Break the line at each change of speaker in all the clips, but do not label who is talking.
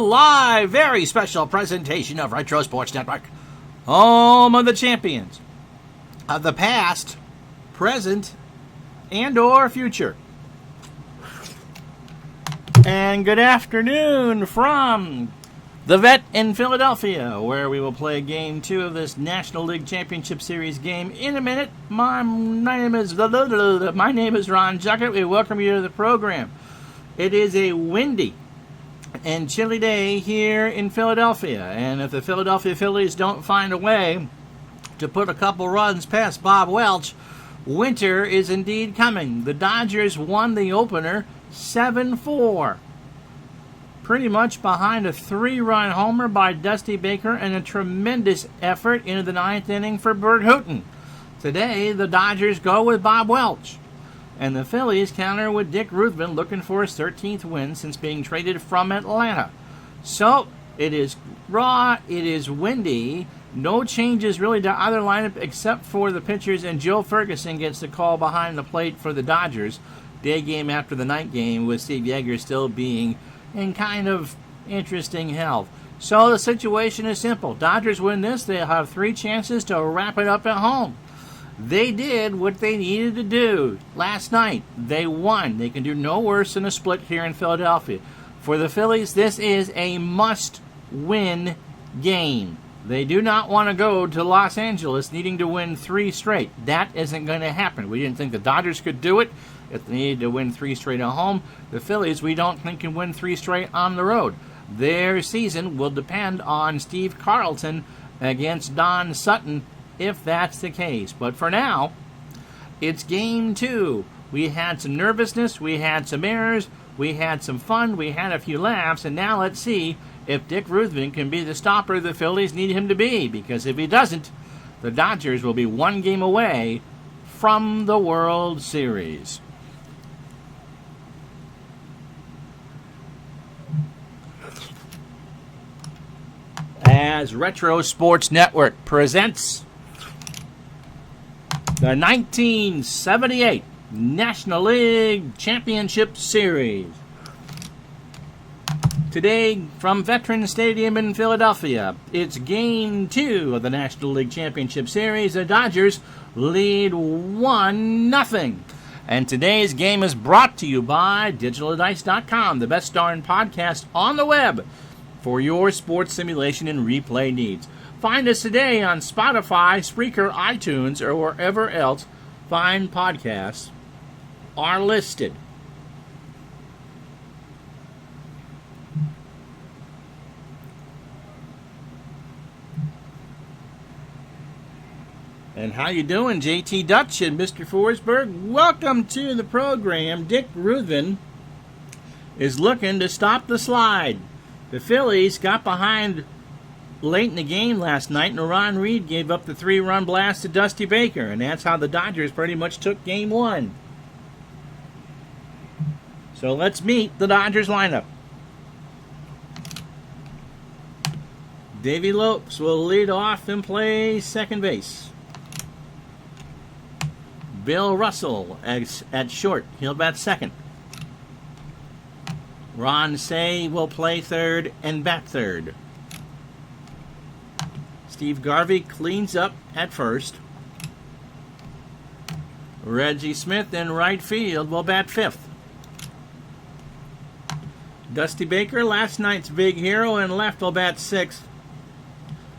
Live, very special presentation of Retro Sports Network, home of the champions of the past, present, and or future. And good afternoon from the Vet in Philadelphia, where we will play Game 2 of this National League Championship Series game in a minute. My name is Ron Juckett. We welcome you to the program. It is a windy and chilly day here in Philadelphia, and if the Philadelphia Phillies don't find a way to put a couple runs past Bob Welch, winter is indeed coming. The Dodgers won the opener 7-4, pretty much behind a 3-run homer by Dusty Baker and a tremendous effort into the 9th inning for Bert Hooton. Today, the Dodgers go with Bob Welch, and the Phillies counter with Dick Ruthven, looking for his 13th win since being traded from Atlanta. So, it is raw, it is windy, no changes really to either lineup except for the pitchers, and Joe Ferguson gets the call behind the plate for the Dodgers. Day game after the night game, with Steve Yeager still being in kind of interesting health. So the situation is simple. Dodgers win this, they'll have 3 chances to wrap it up at home. They did what they needed to do last night. They won. They can do no worse than a split here in Philadelphia. For the Phillies, this is a must-win game. They do not want to go to Los Angeles needing to win 3 straight. That isn't going to happen. We didn't think the Dodgers could do it if they needed to win 3 straight at home. The Phillies, we don't think, can win 3 straight on the road. Their season will depend on Steve Carlton against Don Sutton, if that's the case. But for now, it's Game 2. We had some nervousness, we had some errors, we had some fun, we had a few laughs, and now let's see if Dick Ruthven can be the stopper the Phillies need him to be, because if he doesn't, the Dodgers will be 1 game away from the World Series. As Retro Sports Network presents the 1978 National League Championship Series. Today, from Veterans Stadium in Philadelphia, it's Game 2 of the National League Championship Series. The Dodgers lead 1-0. And today's game is brought to you by DigitalDice.com, the best darn podcast on the web for your sports simulation and replay needs. Find us today on Spotify, Spreaker, iTunes, or wherever else fine podcasts are listed. And how you doing, JT Dutch and Mr. Forsberg? Welcome to the program. Dick Ruthven is looking to stop the slide. The Phillies got behind late in the game last night, and Ron Reed gave up the 3-run blast to Dusty Baker, and that's how the Dodgers pretty much took Game 1. So let's meet the Dodgers lineup. Davey Lopes will lead off and play second base. Bill Russell at short. He'll bat second. Ron Say will play third and bat third. Steve Garvey cleans up at first. Reggie Smith in right field will bat fifth. Dusty Baker, last night's big hero, in left will bat sixth.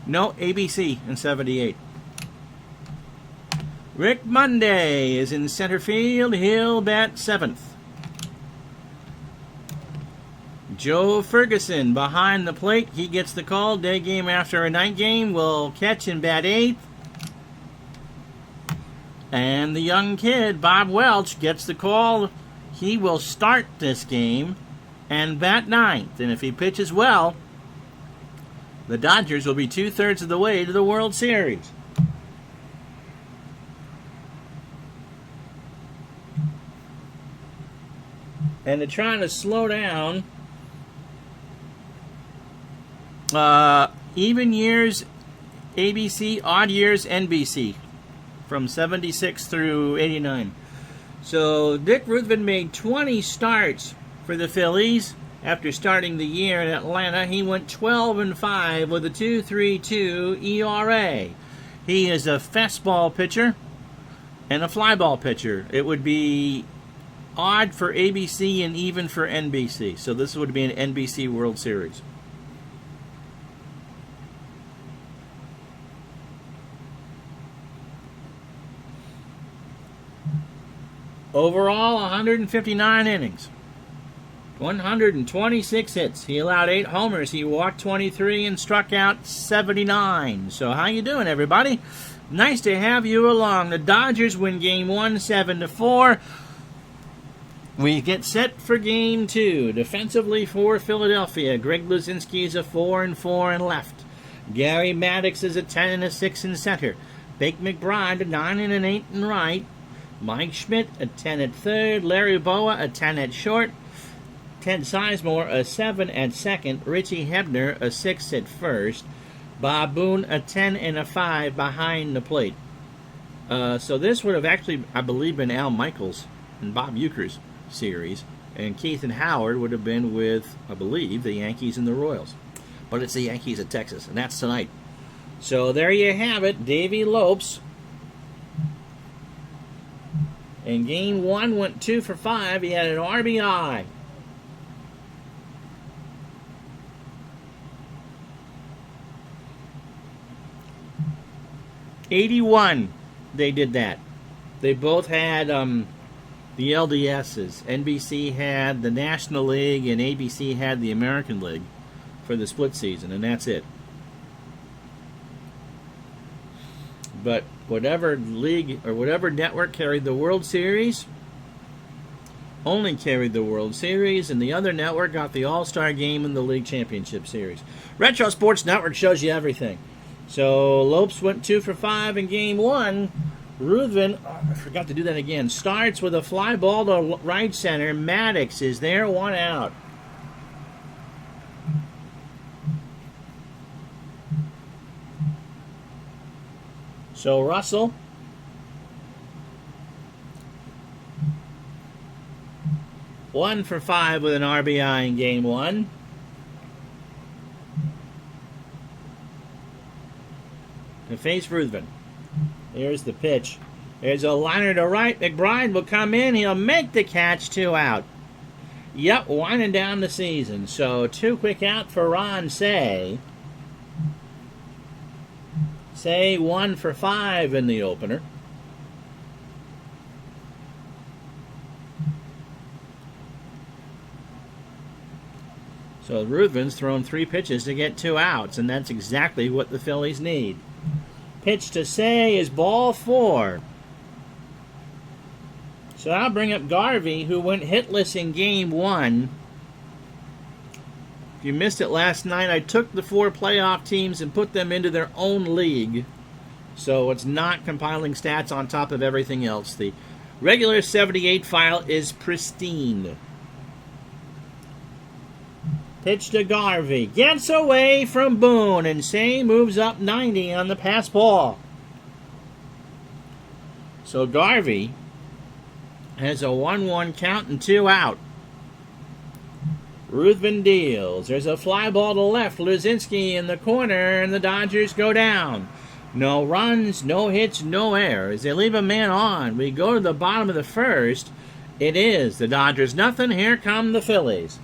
No ABC in 78. Rick Monday is in center field. He'll bat seventh. Joe Ferguson behind the plate. He gets the call. Day game after a night game. Will catch and bat eighth. And the young kid, Bob Welch, gets the call. He will start this game and bat ninth. And if he pitches well, the Dodgers will be 2/3 of the way to the World Series. And they're trying to slow down even years ABC, odd years NBC, from 76 through 89. So Dick Ruthven made 20 starts for the Phillies. After starting the year in Atlanta, he went 12-5 with a 2.32 ERA. He is a fastball pitcher and a flyball pitcher. It would be odd for ABC and even for NBC. So this would be an NBC World Series. Overall, 159 innings. 126 hits. He allowed 8 homers. He walked 23 and struck out 79. So how you doing, everybody? Nice to have you along. The Dodgers win Game 1, 7-4. We get set for Game 2. Defensively for Philadelphia, Greg Luzinski is a 4-4 in left. Gary Maddox is a 10-6 in center. Bake McBride a 9-8 in right. Mike Schmidt a 10 at third. Larry Boa a 10 at short. Ted Sizemore a 7 at second. Richie Hebner a 6 at first. Bob Boone a 10 and a 5 behind the plate. So this would have actually, I believe, been Al Michaels and Bob Uecker's series, and Keith and Howard would have been with, I believe, the Yankees and the Royals. But it's the Yankees of Texas, and that's tonight. So there you have it. Davey Lopes in Game 1 went 2 for 5. He had an RBI. '81, they did that. They both had the LDSs. NBC had the National League and ABC had the American League for the split season, and that's it. But whatever league or whatever network carried the World Series only carried the World Series, and the other network got the All-Star Game and the League Championship Series. Retro Sports Network shows you everything. So Lopes went 2 for 5 in Game 1. Ruthven, I forgot to do that again, starts with a fly ball to right center. Maddox is there, 1 out. So Russell one for 5 with an RBI in Game 1. To face Ruthven. Here's the pitch. There's a liner to right. McBride will come in. He'll make the catch. 2 out. Yep, winding down the season. So 2 quick out for Ron Say. Say 1 for 5 in the opener. So Ruthven's thrown 3 pitches to get 2 outs, and that's exactly what the Phillies need. Pitch to Say is ball 4. So I'll bring up Garvey, who went hitless in Game 1. If you missed it last night, I took the 4 playoff teams and put them into their own league. So it's not compiling stats on top of everything else. The regular 78 file is pristine. Pitch to Garvey. Gets away from Boone, and Say moves up 90 on the pass ball. So Garvey has a 1-1 count and 2 out. Ruthven deals. There's a fly ball to left. Luzinski in the corner, and the Dodgers go down. No runs, no hits, no errors. They leave a man on. We go to the bottom of the first. It is the Dodgers nothing. Here come the Phillies.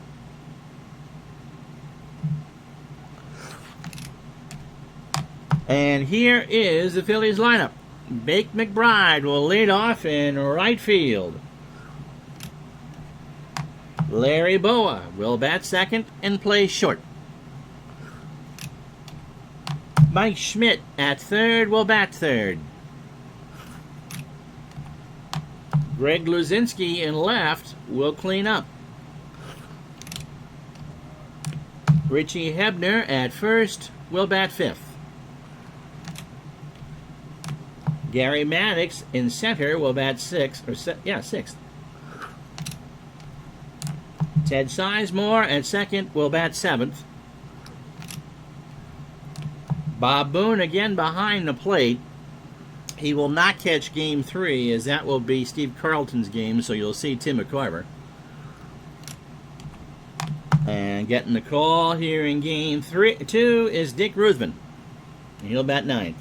And here is the Phillies lineup. Bake McBride will lead off in right field. Larry Boa will bat second and play short. Mike Schmidt at third will bat third. Greg Luzinski in left will clean up. Richie Hebner at first will bat fifth. Gary Maddox in center will bat sixth. Ted Sizemore at second will bat seventh. Bob Boone again behind the plate. He will not catch Game 3, as that will be Steve Carlton's game, so you'll see Tim McCarver. And getting the call here in game 2 is Dick Ruthven. He'll bat 9th.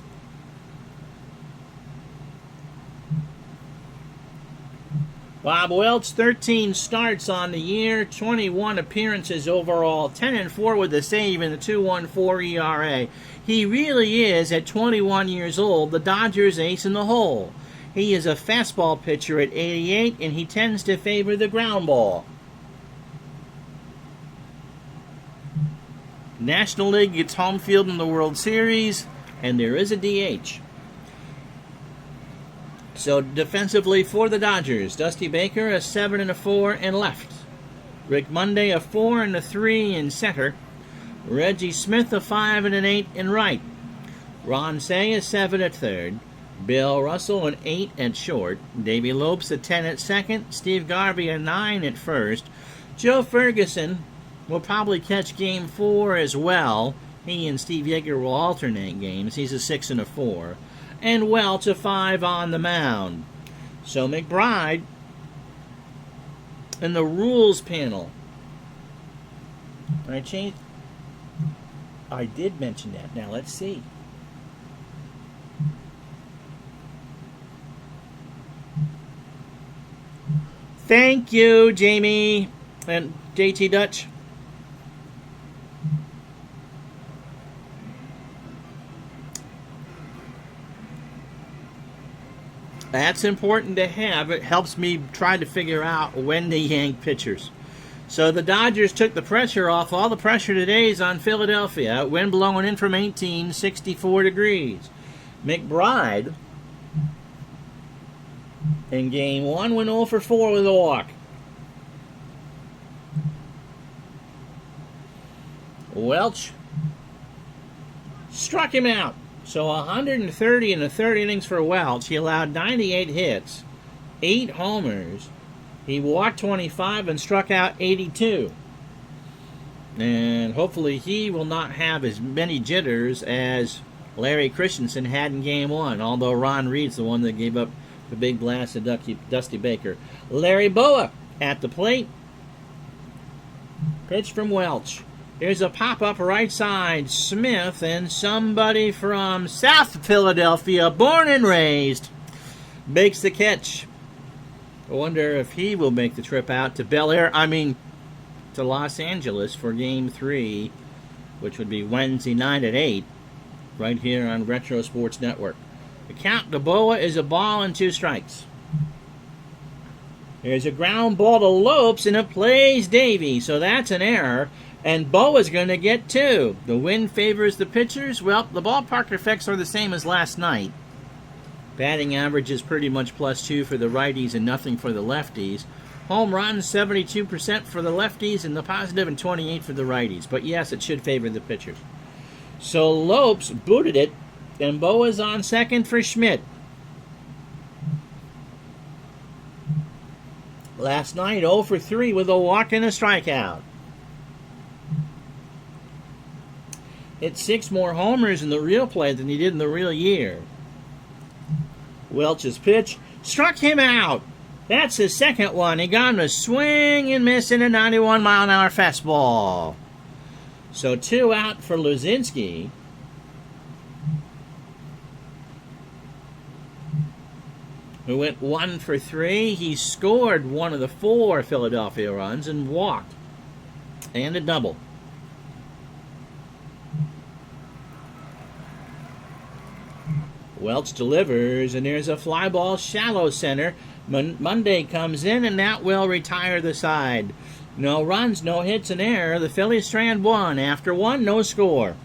Bob Welch, 13 starts on the year, 21 appearances overall, 10-4 with a save and a 2.14 ERA. He really is, at 21 years old, the Dodgers' ace in the hole. He is a fastball pitcher at 88, and he tends to favor the ground ball. National League gets home field in the World Series, and there is a DH. So defensively for the Dodgers, Dusty Baker a 7 and a 4 in left. Rick Monday a 4 and a 3 in center. Reggie Smith a 5 and an 8 in right. Ron Say a 7 at third. Bill Russell an 8 at short. Davey Lopes a 10 at second. Steve Garvey a 9 at first. Joe Ferguson will probably catch game 4 as well. He and Steve Yeager will alternate games. He's a 6 and a 4. And Welch a 5 on the mound. So McBride in the rules panel. I changed. I did mention that. Now let's see. Thank you, Jamie and JT Dutch. That's important to have. It helps me try to figure out when to yank pitchers. So the Dodgers took the pressure off. All the pressure today is on Philadelphia. Wind blowing in from 18, 64 degrees. McBride in game 1 went 0 for 4 with a walk. Welch struck him out. So 130 in the third innings for Welch. He allowed 98 hits, 8 homers. He walked 25 and struck out 82. And hopefully he will not have as many jitters as Larry Christensen had in game 1, although Ron Reed's the one that gave up the big blast to Dusty Baker. Larry Boa at the plate. Pitch from Welch. Here's a pop-up right side. Smith and somebody from South Philadelphia, born and raised, makes the catch. I wonder if he will make the trip out to to Los Angeles for Game 3, which would be Wednesday night at 8, right here on Retro Sports Network. The count to Boa is a ball and 2 strikes. There's a ground ball to Lopes, and it plays Davey, so that's an error. And Boa's going to get 2. The wind favors the pitchers. Well, the ballpark effects are the same as last night. Batting average is pretty much +2 for the righties and nothing for the lefties. Home runs, 72% for the lefties and the positive, and 28 for the righties. But yes, it should favor the pitchers. So Lopes booted it, and Boa's on second for Schmidt. Last night, 0 for 3 with a walk and a strikeout. Hit 6 more homers in the real play than he did in the real year. Welch's pitch struck him out. That's his second one. He got him to swing and miss in a 91-mile-an-hour fastball. So 2 out for Luzinski. Who went 1 for 3. He scored one of the 4 Philadelphia runs and walked. And a double. Welch delivers, and there's a fly ball shallow center. Monday comes in, and that will retire the side. No runs, no hits, and error. The Phillies strand 1. After 1, no score.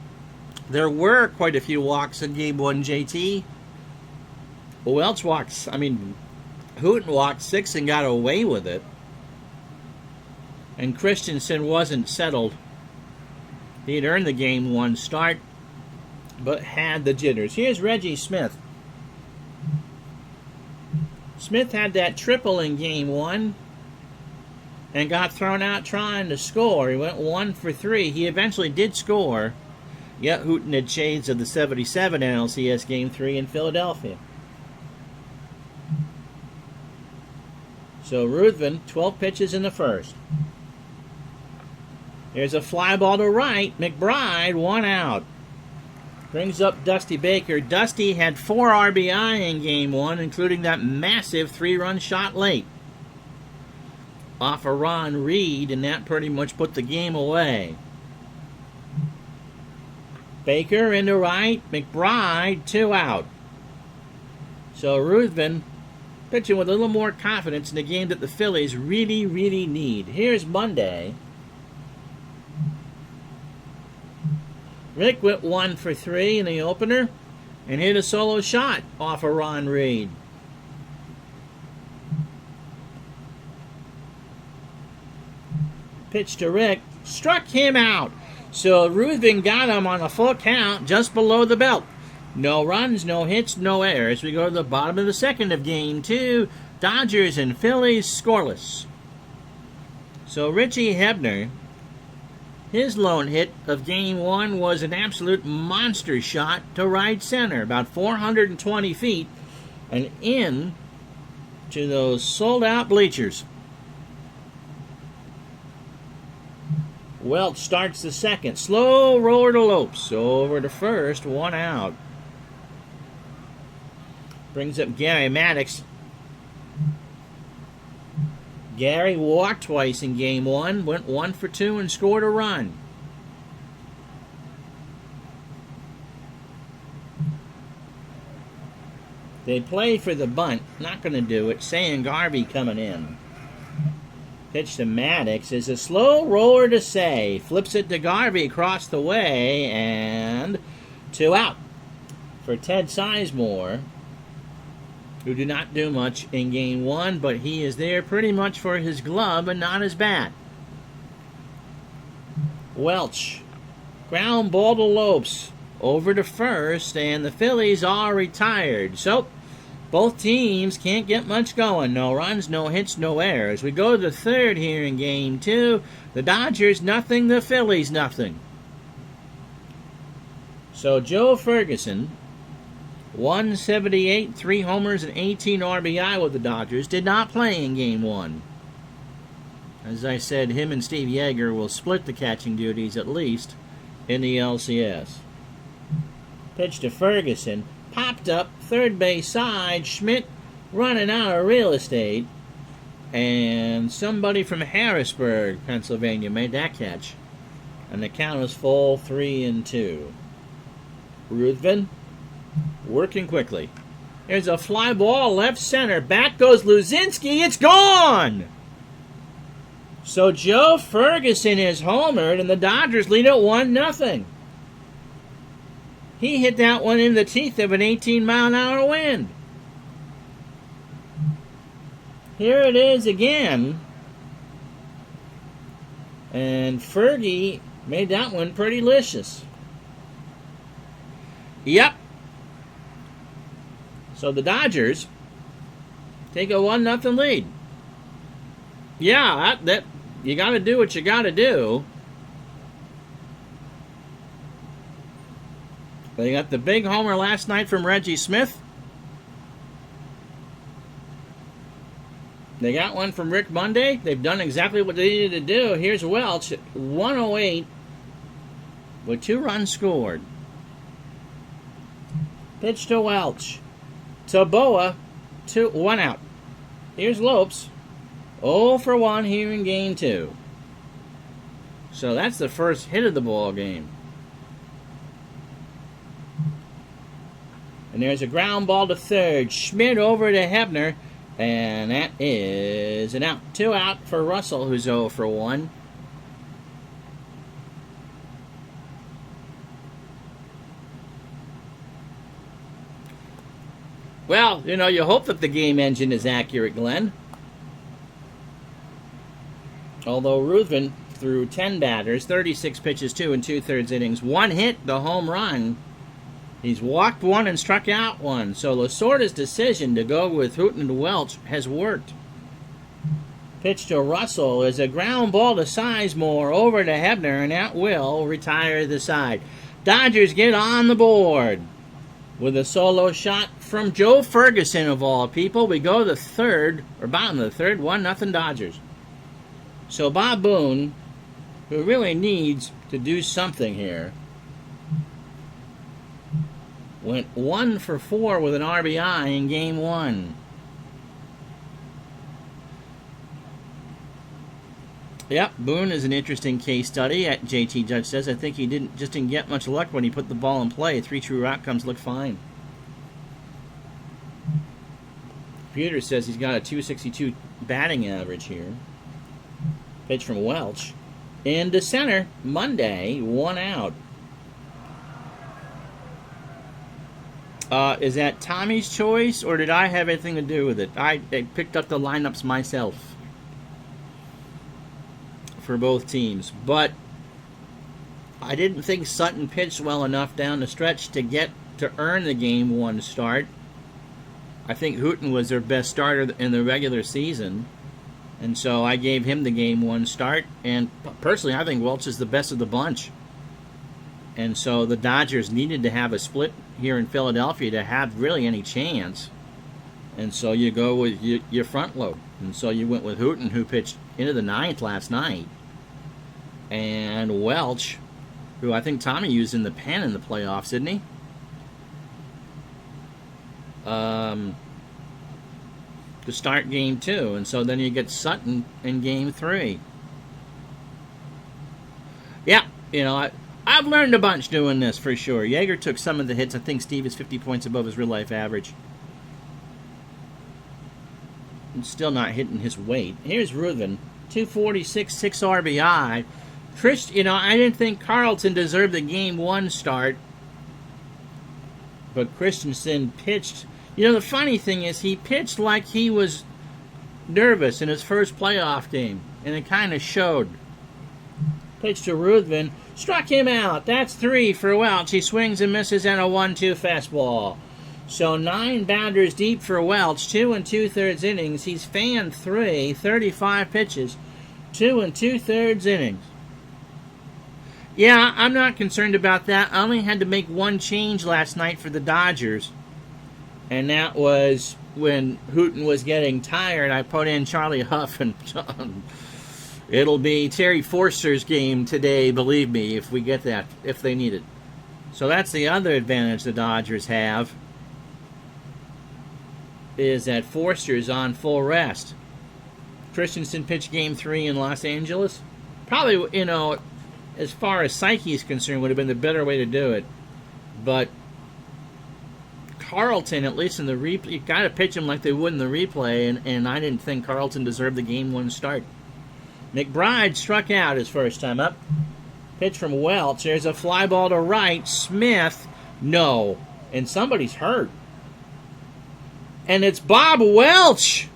There were quite a few walks in Game 1, JT. Welch Hooten walked 6 and got away with it. And Christensen wasn't settled. He'd earned the Game 1 start, but had the jitters. Here's Reggie Smith. Smith had that triple in Game 1 and got thrown out trying to score. He went 1 for 3. He eventually did score. Yet Hooten had shades of the 77 NLCS Game 3 in Philadelphia. So Ruthven, 12 pitches in the first. There's a fly ball to right. McBride, 1 out. Brings up Dusty Baker. Dusty had 4 RBI in Game 1, including that massive 3-run shot late off of Ron Reed, and that pretty much put the game away. Baker into right. McBride, 2 out. So Ruthven pitching with a little more confidence in the game that the Phillies really, really need. Here's Monday. Rick went 1 for 3 in the opener and hit a solo shot off of Ron Reed. Pitch to Rick, struck him out. So Ruthven got him on a full count just below the belt. No runs, no hits, no errors. We go to the bottom of the second of Game 2. Dodgers and Phillies scoreless. So Richie Hebner, his lone hit of Game 1 was an absolute monster shot to right center, about 420 feet, and in to those sold-out bleachers. Welch starts the second. Slow roller to Lopes. Over to first, 1 out. Brings up Gary Maddox. Gary walked twice in Game 1, went 1 for 2 and scored a run. They play for the bunt. Not going to do it. Saying Garvey coming in. Pitch to Maddox is a slow roller to Say. Flips it to Garvey across the way, and 2 out for Ted Sizemore, who did not do much in Game 1, but he is there pretty much for his glove and not his bat. Welch, ground ball to Lopes, over to first, and the Phillies are retired. So both teams can't get much going. No runs, no hits, no errors. We go to the third here in Game 2. The Dodgers nothing, the Phillies nothing. So Joe Ferguson, 178, 3 homers and 18 RBI with the Dodgers, did not play in Game 1. As I said, him and Steve Yeager will split the catching duties at least in the LCS. Pitch to Ferguson. Popped up, third base side. Schmidt running out of real estate. And somebody from Harrisburg, Pennsylvania, made that catch. And the count is full, 3-2. Ruthven working quickly. There's a fly ball, left center. Back goes Luzinski. It's gone! So Joe Ferguson is homered, and the Dodgers lead at 1-0. He hit that one in the teeth of an 18-mile-an-hour wind. Here it is again. And Fergie made that one pretty licious. Yep. So the Dodgers take a 1-0 lead. Yeah, that you got to do what you got to do. They got the big homer last night from Reggie Smith. They got one from Rick Monday. They've done exactly what they needed to do. Here's Welch at 108 with 2 runs scored. Pitch to Welch. To Boa, 1 out. Here's Lopes. 0 for 1 here in Game 2. So that's the first hit of the ball game. And there's a ground ball to third. Schmidt over to Hebner. And that is an out. 2 out for Russell, who's 0 for 1. Well, you know, you hope that the game engine is accurate, Glenn. Although Ruthven threw 10 batters, 36 pitches, 2 2/3 innings, 1 hit, the home run. He's walked 1 and struck out 1. So Lasorda's decision to go with Hooten and Welch has worked. Pitch to Russell is a ground ball to Sizemore over to Hebner, and that will retire the side. Dodgers get on the board with a solo shot from Joe Ferguson, of all people. We go to the third, or bottom of the third, 1-0 Dodgers. So Bob Boone who really needs to do something here, went 1 for 4 with an RBI in Game 1. Yep, Boone is an interesting case study. JT Judge says, I think he didn't get much luck when he put the ball in play. 3 true outcomes look fine. Computer says he's got a 262 batting average here. Pitch from Welch. Into center, Monday, 1 out. Is that Tommy's choice, or did I have anything to do with it? I picked up the lineups myself for both teams, but I didn't think Sutton pitched well enough down the stretch to earn the Game 1 start. I think Hooten was their best starter in the regular season, and so I gave him the Game 1 start. And personally, I think Welch is the best of the bunch. And so the Dodgers needed to have a split here in Philadelphia to have really any chance. And so you go with your front load. And so you went with Hooten, who pitched into the 9th last night, and Welch, who I think Tommy used in the pen in the playoffs, didn't he? To start Game 2. And so then you get Sutton in Game 3. Yeah, you know, I've learned a bunch doing this for sure. Yeager took some of the hits. I think Steve is 50 points above his real-life average. And still not hitting his weight. Here's Ruthven, 246, 6 RBI. You know, I didn't think Carlton deserved the Game 1 start, but Christensen pitched. You know, the funny thing is he pitched like he was nervous in his first playoff game, and it kind of showed. Pitch to Ruthven, struck him out. That's 3 for Welch. He swings and misses and a 1-2 fastball. So 9 bounders deep for Welch, 2 2/3 innings. He's fanned 35 pitches, 2 2/3 innings. Yeah, I'm not concerned about that. I only had to make one change last night for the Dodgers, and that was when Hooten was getting tired. I put in Charlie Huff, and it'll be Terry Forster's game today, believe me, if we get that, if they need it. So that's the other advantage the Dodgers have, is that Forster's on full rest. Christensen pitched Game 3 in Los Angeles. Probably, you know, as far as psyche is concerned, would have been the better way to do it. But Carlton, at least in the replay, you got to pitch him like they would in the replay, and I didn't think Carlton deserved the Game 1 start. McBride struck out his first time up. Pitch from Welch. There's a fly ball to right. Smith, no. And somebody's hurt. And it's Bob Welch.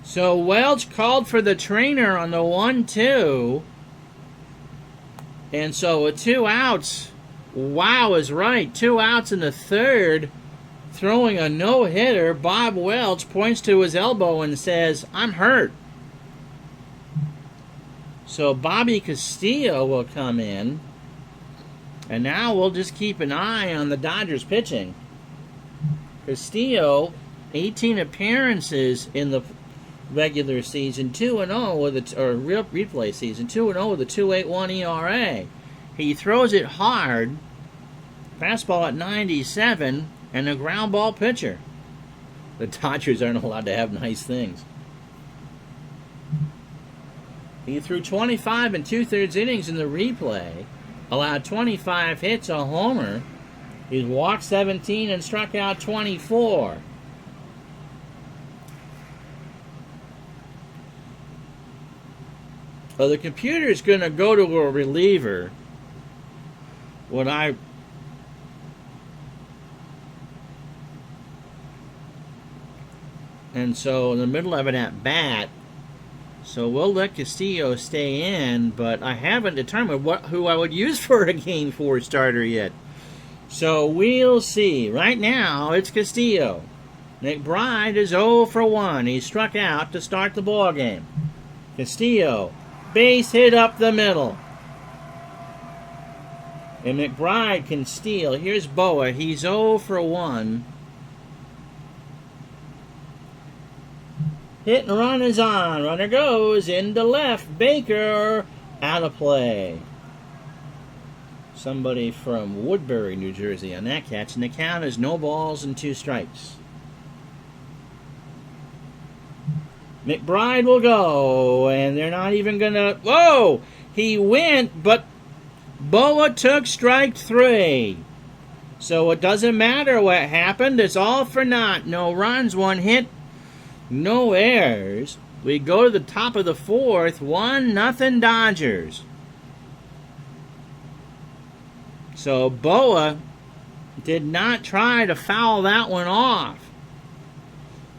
So Welch called for the trainer on the 1-2. And so with 2 outs, Wow is right. 2 outs in the 3rd. Throwing a no-hitter, Bob Welch points to his elbow and says, I'm hurt. So Bobby Castillo will come in. And now we'll just keep an eye on the Dodgers pitching. Castillo, 18 appearances in the regular season, 2-0 with replay season, 2-0 with a 2.81 ERA. He throws it hard. Fastball at 97. And a ground ball pitcher. The Dodgers aren't allowed to have nice things. He threw 25 2/3 innings in the replay, allowed 25 hits, a homer. He's walked 17 and struck out 24. Well, the computer's going to go to a reliever. And so in the middle of an at-bat, so we'll let Castillo stay in, but I haven't determined who I would use for a Game 4 starter yet. So we'll see. Right now, it's Castillo. McBride is 0 for 1. He struck out to start the ball game. Castillo, base hit up the middle. And McBride can steal. Here's Boa. He's 0 for 1. Hit and run is on. Runner goes into left. Baker out of play. Somebody from Woodbury, New Jersey on that catch. And the count is no balls and 2 strikes. McBride will go. And they're not even going to... Whoa! He went, but Boa took strike 3. So it doesn't matter what happened. It's all for naught. No runs, 1 hit. No errors. We go to the top of the 4th. 1-0 Dodgers. So Boa did not try to foul that one off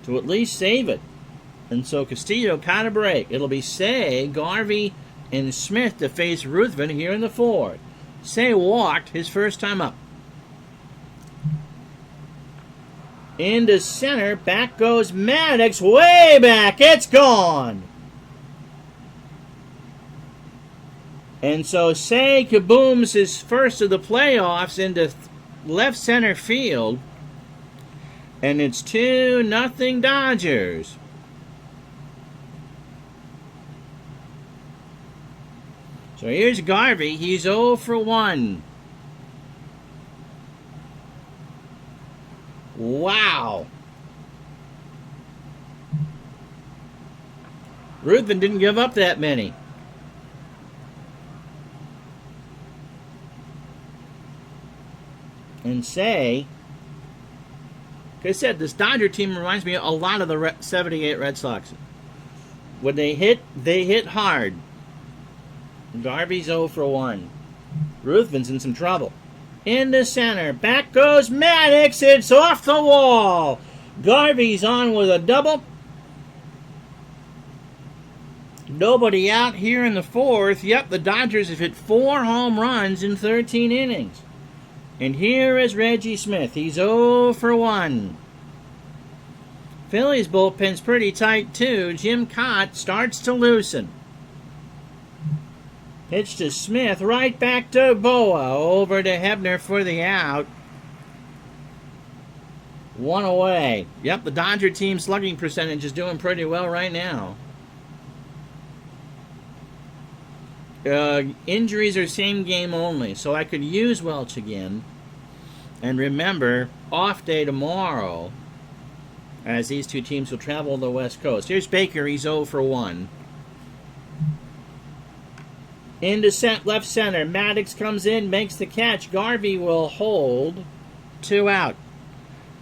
to at least save it. And so Castillo caught a break. It'll be Say, Garvey, and Smith to face Ruthven here in the 4th. Say walked his first time up. Into center, back goes Maddox, way back, it's gone. And so Say kabooms his first of the playoffs into left center field. And it's 2-0 Dodgers. So here's Garvey, he's 0 for 1. Wow. Ruthven didn't give up that many. And Say, like I said, this Dodger team reminds me a lot of the 78 Red Sox. When they hit hard. Garvey's 0 for 1. Ruthven's in some trouble. Into center. Back goes Maddox. It's off the wall. Garvey's on with a double. Nobody out here in the 4th. Yep, the Dodgers have hit 4 home runs in 13 innings. And here is Reggie Smith. He's 0 for 1. Phillies bullpen's pretty tight too. Jim Cott starts to loosen. Pitch to Smith, right back to Boa, over to Hebner for the out. 1 away. Yep, the Dodger team slugging percentage is doing pretty well right now. Injuries are same game only, so I could use Welch again. And remember, off day tomorrow, as these two teams will travel the West Coast. Here's Baker, he's 0 for 1. Into left center. Maddox comes in, makes the catch. Garvey will hold. 2 out.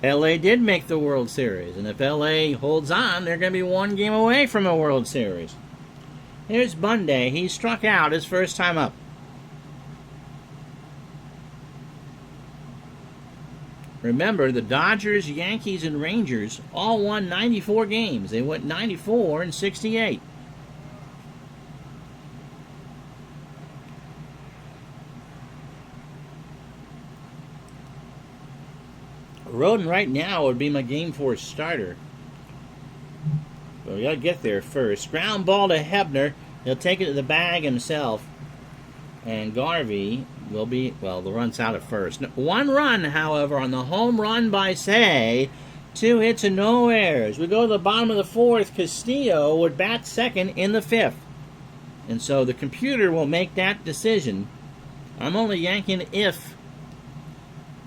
LA did make the World Series, and if LA holds on, they're going to be 1 game away from a World Series. Here's Bunday. He struck out his first time up. Remember, the Dodgers, Yankees, and Rangers all won 94 games. They went 94 and 68. Roden right now would be my Game 4 starter. But we got to get there first. Ground ball to Hebner. He'll take it to the bag himself. And Garvey will be, well, the run's out at first. 1 run, however, on the home run by Say. 2 hits and no errors. We go to the bottom of the 4th. Castillo would bat second in the 5th. And so the computer will make that decision. I'm only yanking if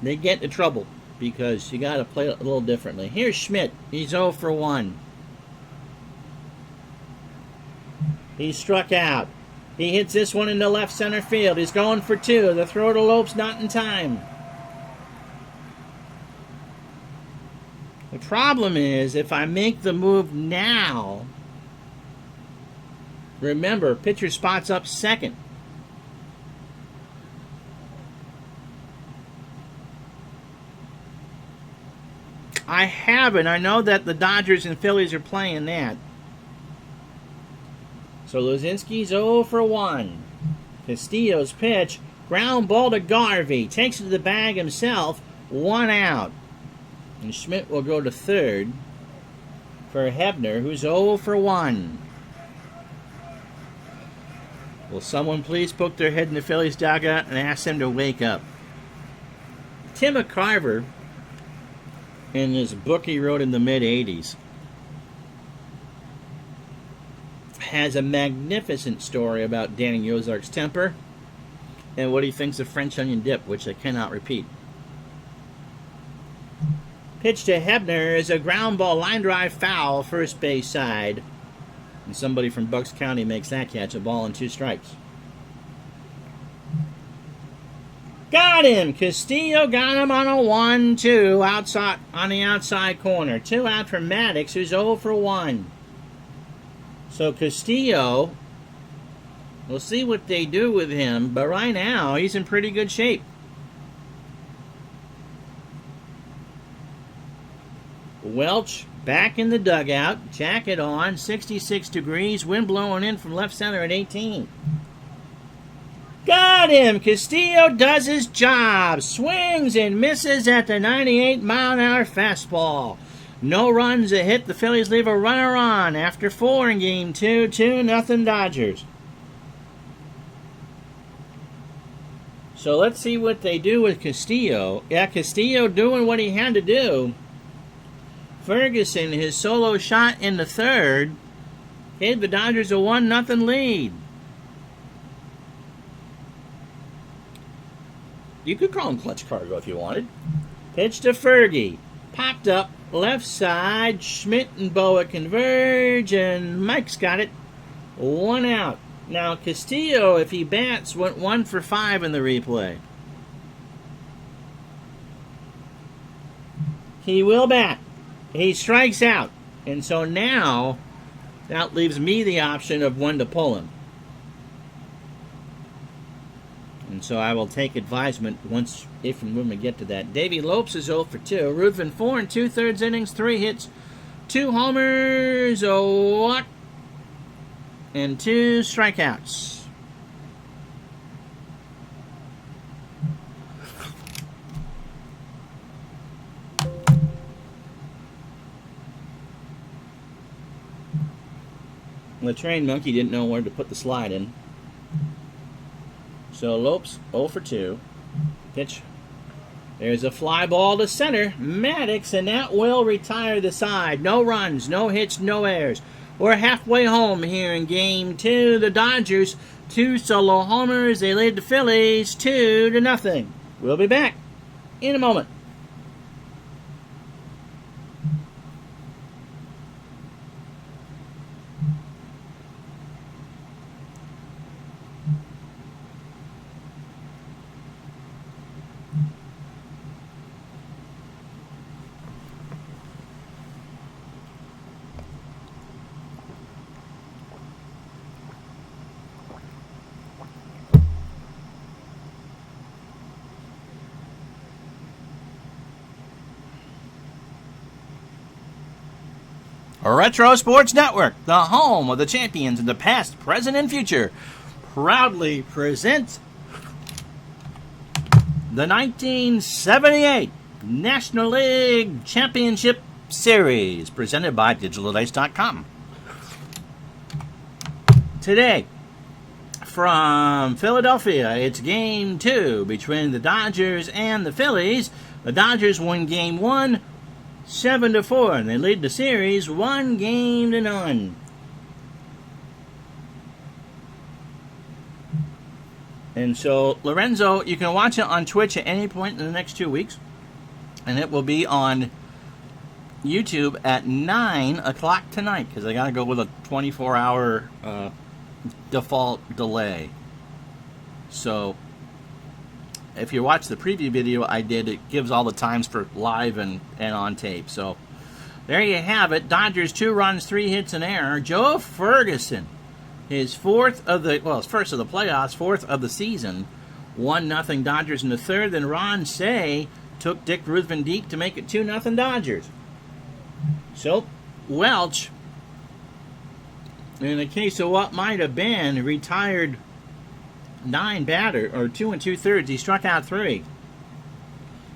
they get into trouble, because you got to play it a little differently. Here's Schmidt. He's 0 for 1. He struck out. He hits this one into left center field. He's going for 2. The throw to Lopes not in time. The problem is, if I make the move now, remember, pitcher spots up second. I haven't. I know that the Dodgers and Phillies are playing that. So Luzinski's 0 for 1. Castillo's pitch. Ground ball to Garvey. Takes it to the bag himself. 1 out. And Schmidt will go to third for Hebner, who's 0 for 1. Will someone please poke their head in the Phillies dugout and ask them to wake up? Tim McCarver, in his book he wrote in the mid-'80s, has a magnificent story about Danny Yozark's temper and what he thinks of French onion dip, which I cannot repeat. Pitch to Hebner is a ground ball, line drive foul, first base side. And somebody from Bucks County makes that catch, a ball and 2 strikes. Got him! Castillo got him on a 1-2 outside, on the outside corner. 2 out for Maddox, who's 0 for 1. So Castillo, we'll see what they do with him, but right now he's in pretty good shape. Welch back in the dugout, jacket on, 66 degrees, wind blowing in from left center at 18. Got him! Castillo does his job. Swings and misses at the 98-mile-an-hour fastball. No runs, a hit. The Phillies leave a runner on after 4 in Game 2. 2-0 Dodgers. So let's see what they do with Castillo. Yeah, Castillo doing what he had to do. Ferguson, his solo shot in the 3rd, gave the Dodgers a 1-0 lead. You could call him Clutch Cargo if you wanted. Pitch to Fergie. Popped up, left side. Schmidt and Boa converge, and Mike's got it. 1 out. Now, Castillo, if he bats, went 1 for 5 in the replay. He will bat. He strikes out. And so now, that leaves me the option of when to pull him. And so I will take advisement once, if and when we get to that. Davey Lopes is 0 for 2. Ruthven 4 2/3 innings, 3 hits, 2 homers, a walk, and 2 strikeouts. The trained monkey didn't know where to put the slide in. So Lopes 0 for 2. Pitch. There's a fly ball to center. Maddox, and that will retire the side. No runs, no hits, no errors. We're halfway home here in Game 2. The Dodgers, 2 solo homers. They lead the Phillies 2-0. We'll be back in a moment. Retro Sports Network, the home of the champions in the past, present, and future, proudly presents the 1978 National League Championship Series, presented by DigitalDice.com. Today, from Philadelphia, it's Game 2 between the Dodgers and the Phillies. The Dodgers won Game 1 7-4, and they lead the series 1-0. And so, Lorenzo, you can watch it on Twitch at any point in the next 2 weeks, and it will be on YouTube at 9 o'clock tonight, because I got to go with a 24-hour default delay. So, if you watch the preview video I did, it gives all the times for live and on tape. So, there you have it. Dodgers 2 runs, 3 hits, and error. Joe Ferguson, his first of the playoffs, 4th of the season. 1-0 Dodgers in the 3rd. Then Ron Say took Dick Ruthven deep to make it 2-0 Dodgers. So, Welch, in the case of what might have been, retired 9 batter, or 2 2/3. He struck out 3.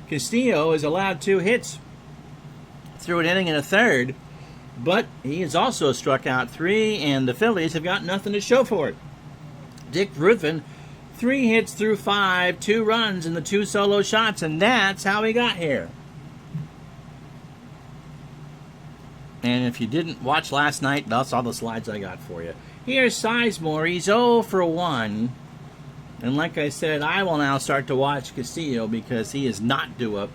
Castillo is allowed 2 hits through an inning and a 1/3, but he has also struck out 3, and the Phillies have got nothing to show for it. Dick Ruthven, 3 hits through 5, 2 runs in the 2 solo shots, and that's how he got here. And if you didn't watch last night, that's all the slides I got for you. Here's Sizemore. He's 0 for 1. And like I said, I will now start to watch Castillo because he is not due up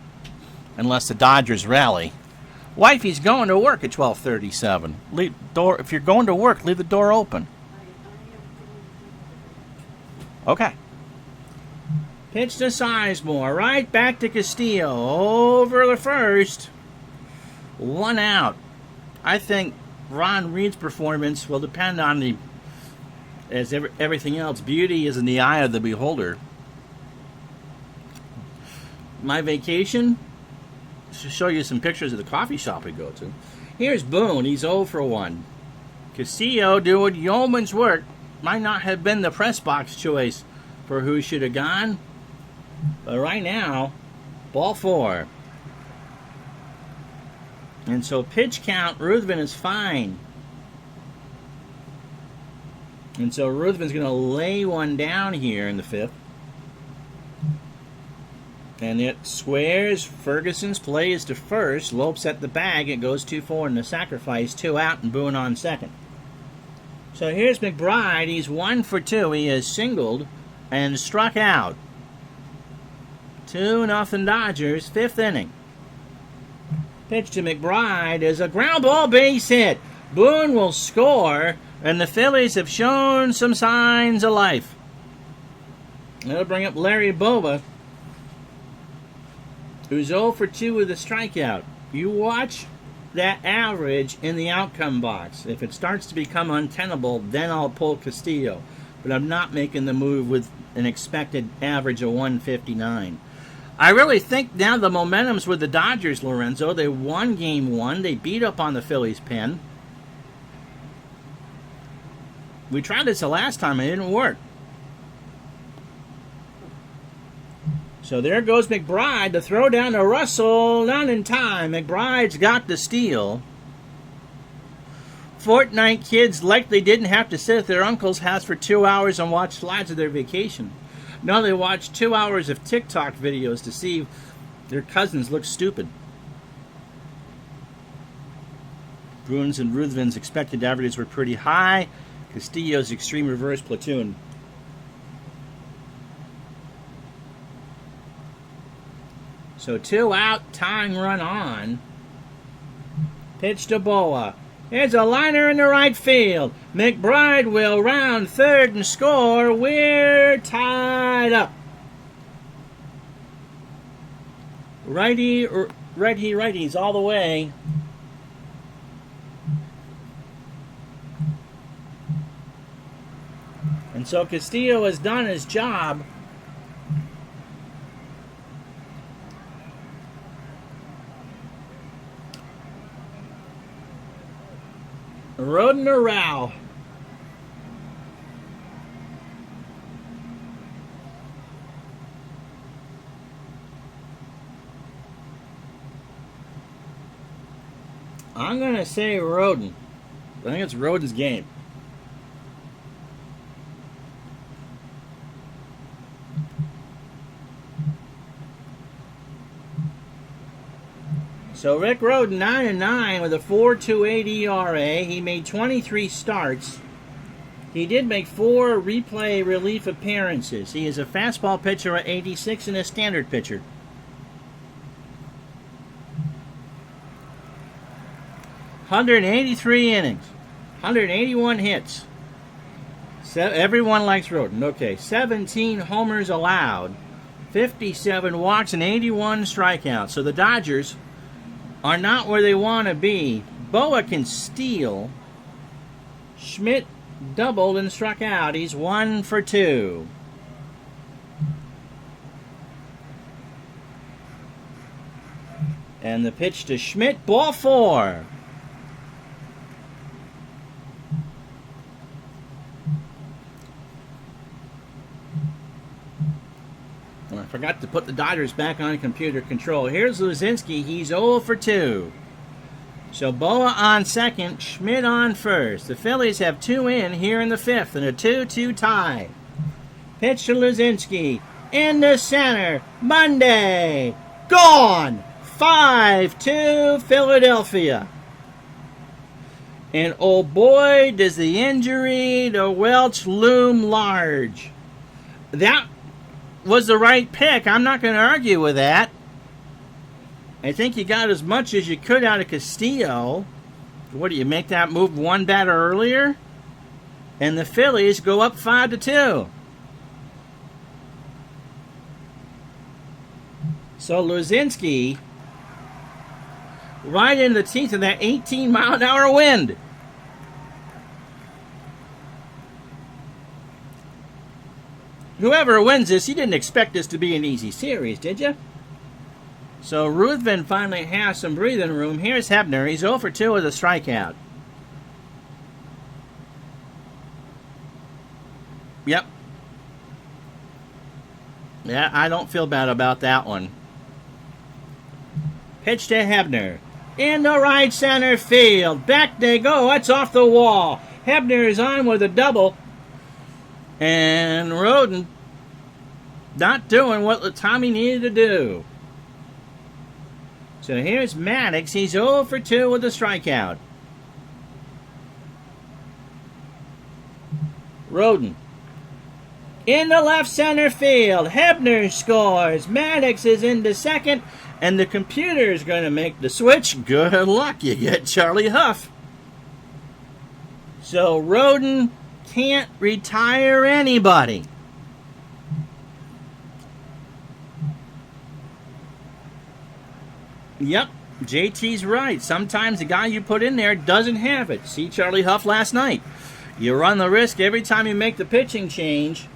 unless the Dodgers rally. Wifey's going to work at 12:37. If you're going to work, leave the door open. Okay. Pitch to Sizemore. Right back to Castillo. Over the first. 1 out. I think Ron Reed's performance will depend on everything else. Beauty is in the eye of the beholder. My vacation, to show you some pictures of the coffee shop we go to. Here's Boone. He's 0 for 1. Castillo doing yeoman's work. Might not have been the press box choice for who should have gone. But right now, ball 4. And so pitch count, Ruthven is fine. And so Ruthven's going to lay one down here in the 5th. And it squares. Ferguson's play is to first. Lopes at the bag. It goes 2-4 in the sacrifice. 2 out and Boone on second. So here's McBride. He's 1 for 2. He is singled and struck out. 2-0 Dodgers. 5th inning. Pitch to McBride is a ground ball base hit. Boone will score, and the Phillies have shown some signs of life. That'll bring up Larry Bowa, who's 0 for 2 with a strikeout. You watch that average in the outcome box. If it starts to become untenable, then I'll pull Castillo. But I'm not making the move with an expected average of 159. I really think now the momentum's with the Dodgers, Lorenzo. They won game 1. They beat up on the Phillies pen. We tried this the last time. It didn't work. So there goes McBride. The throw down to Russell. Not in time. McBride's got the steal. Fortnite kids likely didn't have to sit at their uncle's house for 2 hours and watch slides of their vacation. No, they watched 2 hours of TikTok videos to see their cousins look stupid. Boone's and Ruthven's expected averages were pretty high. Castillo's extreme reverse platoon. So 2 out, tying run on. Pitch to Bowa. There's a liner in the right field. McBride will round third and score. We're tied up. Righties all the way. And so Castillo has done his job. Roden or Rao? I'm going to say Roden. I think it's Roden's game. So Rick Roden, 9-9 with a 4.28 ERA. He made 23 starts. He did make 4 replay relief appearances. He is a fastball pitcher at 86 and a standard pitcher. $183 innings, 181 hits. Everyone likes Roden. Okay, 17 homers allowed, 57 walks, and 81 strikeouts. So the Dodgers are not where they want to be. Bowa can steal. Schmidt doubled and struck out. He's 1 for 2. And the pitch to Schmidt, ball 4. I forgot to put the Dodgers back on computer control. Here's Luzinski. He's 0 for 2. So Bowa on second, Schmidt on first. The Phillies have 2 in here in the 5th and a 2-2 tie. Pitch to Luzinski. In the center. Monday. Gone. 5-2 Philadelphia. And oh boy, does the injury to Welch loom large. That was the right pick. I'm not going to argue with that. I think you got as much as you could out of Castillo. What do you make that move one batter earlier? And the Phillies go up 5-2. So Luzinski, right in the teeth of that 18-mile-an-hour wind. Whoever wins this, you didn't expect this to be an easy series, did you? So Ruthven finally has some breathing room. Here's Hebner. He's 0 for 2 with a strikeout. Yep. Yeah, I don't feel bad about that one. Pitch to Hebner. In the right center field. Back they go. That's off the wall. Hebner is on with a double. And Roden not doing what Tommy needed to do. So here's Maddox. He's 0 for 2 with a strikeout. Roden. In the left center field. Hebner scores. Maddox is into second. And the computer is going to make the switch. Good luck. You get Charlie Huff. So Roden can't retire anybody. Yep, JT's right. Sometimes the guy you put in there doesn't have it. See Charlie Huff last night. You run the risk every time you make the pitching change.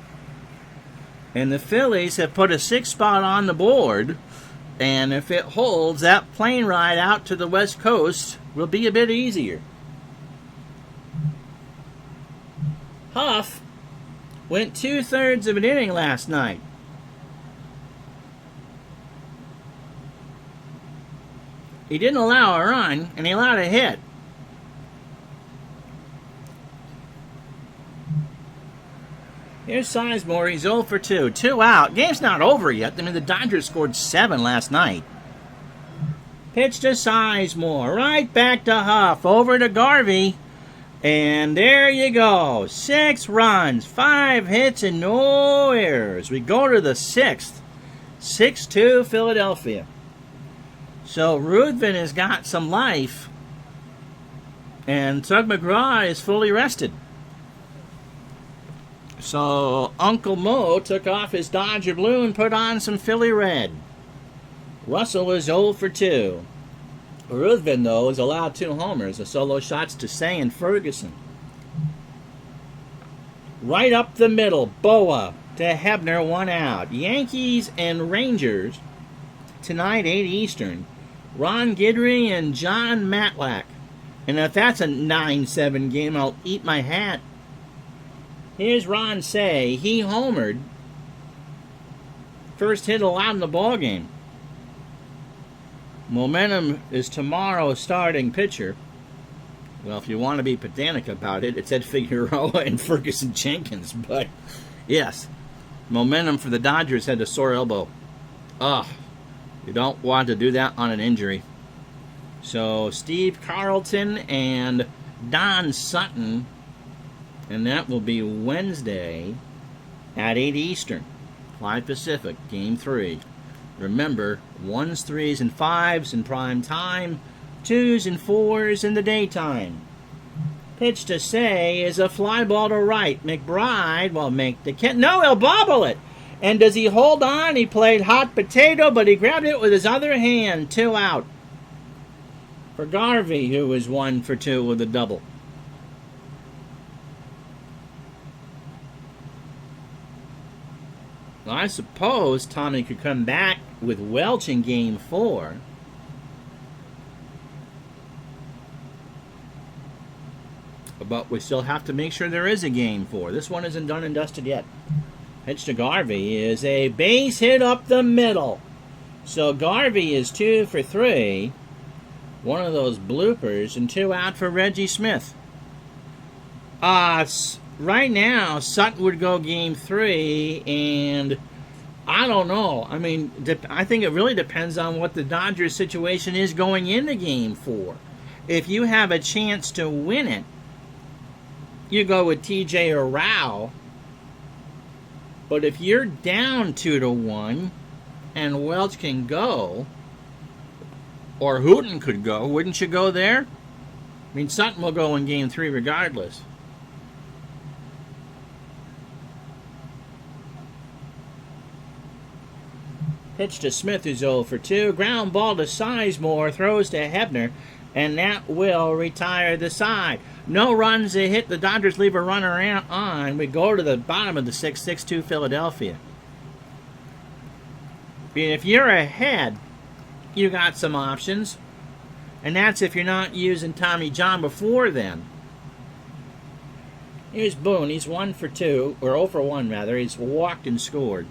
And the Phillies have put a 6th spot on the board. And if it holds, that plane ride out to the West Coast will be a bit easier. Huff went 2/3 of an inning last night. He didn't allow a run, and he allowed a hit. Here's Sizemore. He's 0 for 2. 2 out. Game's not over yet. I mean, the Dodgers scored 7 last night. Pitch to Sizemore. Right back to Huff. Over to Garvey. And there you go. 6 runs, 5 hits, and no errors. We go to the 6th. 6-2 Philadelphia. So Ruthven has got some life. And Tug McGraw is fully rested. So Uncle Mo took off his Dodger blue and put on some Philly red. Russell is 0 for 2. Ruthven, though, is allowed 2 homers, the solo shots to Say and Ferguson. Right up the middle, Boa to Hebner, 1 out. Yankees and Rangers tonight, 8 Eastern. Ron Guidry and John Matlack. And if that's a 9-7 game, I'll eat my hat. Here's Ron Say. He homered. First hit allowed in the ballgame. Momentum is tomorrow's starting pitcher. Well, if you want to be pedantic about it, it's Ed Figueroa and Ferguson Jenkins. But, yes, momentum for the Dodgers had a sore elbow. Ugh, you don't want to do that on an injury. So, Steve Carlton and Don Sutton, and that will be Wednesday at 8 Eastern, 5 Pacific, Game 3. Remember, 1s, 3s, and 5s in prime time, 2s and 4s in the daytime. Pitch to Say is a fly ball to right. McBride will make the catch. No, he'll bobble it. And does he hold on? He played hot potato, but he grabbed it with his other hand. 2 out. For Garvey, who was 1 for 2 with a double. Well, I suppose Tommy could come back with Welch in Game 4. But we still have to make sure there is a Game 4. This one isn't done and dusted yet. Pitch to Garvey is a base hit up the middle. So Garvey is 2 for 3. One of those bloopers, and 2 out for Reggie Smith. Right now, Sutton would go Game 3, and I don't know. I mean, I think it really depends on what the Dodgers situation is going into Game 4. if you have a chance to win it, you go with TJ or Rao. But if you're down 2-1 and Welch can go, or Hooten could go, wouldn't you go there? I mean, Sutton will go in Game 3 regardless. Pitch to Smith, who's 0 for 2. Ground ball to Sizemore, throws to Hebner, and that will retire the side. No runs to hit. The Dodgers leave a runner on. We go to the bottom of the 6th, 6-2 Philadelphia. If you're ahead, you got some options. And that's if you're not using Tommy John before then. Here's Boone. He's 1 for 2, or 0 for 1 rather. He's walked and scored.